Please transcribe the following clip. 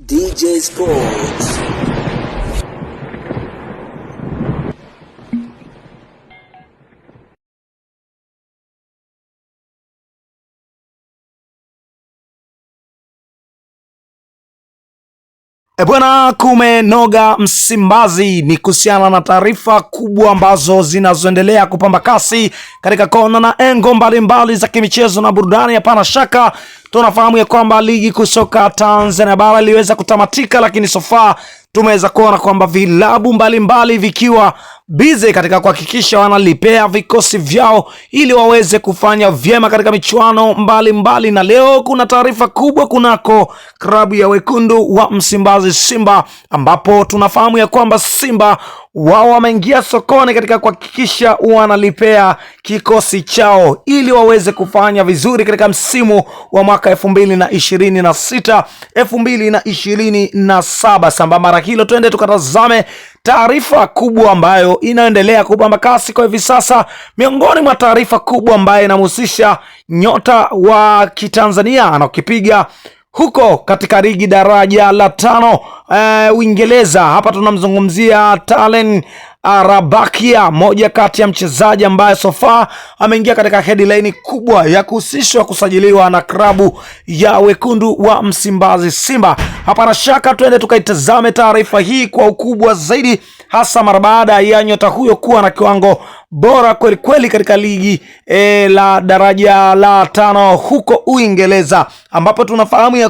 DJ Sports. Bwana, kumenoga Msimbazi ni kuhusiana na taarifa kubwa ambazo zinazoendelea kupamba kasi katika kona na engo mbalimbali za kimichezo na burudani. Hapana shaka tunafahamu ya kwamba ligi kusoka Tanzania bara iliweza kutamatika, lakini sofa tumeweza kuona kwamba vilabu mbalimbali vikiwa bize katika kuhakikisha wanalipea vikosi vyao ili waweze kufanya vyema katika michuano mbalimbali. Na leo kuna taarifa kubwa kunako klabu ya wekundu wa Msimbazi Simba, ambapo tunafahamu ya kwamba Simba wao wameingia sokoni katika kuhakikisha wanalipea kikosi chao ili waweze kufanya vizuri katika msimu wa mwaka 2026 2027. Sambamba na hilo, twende tukatazame taarifa kubwa ambayo inaendelea kupamba kasi kwa hivi sasa. Miongoni mwa taarifa kubwa ambayo inamhusisha nyota wa Kitanzania anakipiga huko katika ligi daraja la 5 Uingereza. Hapa tunamzungumzia Talen Arabakia, moja kati ya mchezaji ambaye sofa ameingia katika headline kubwa ya kuhusishwa kusajiliwa na klabu ya wekundu wa Msimbazi Simba. Hapana shaka twende tukaitazame taarifa hii kwa ukubwa zaidi, hasa mara baada ya nyota huyo kuwa na kiwango bora kweli kweli katika ligi la daraja la 5 huko Uingereza, ambapo tunafahamu ya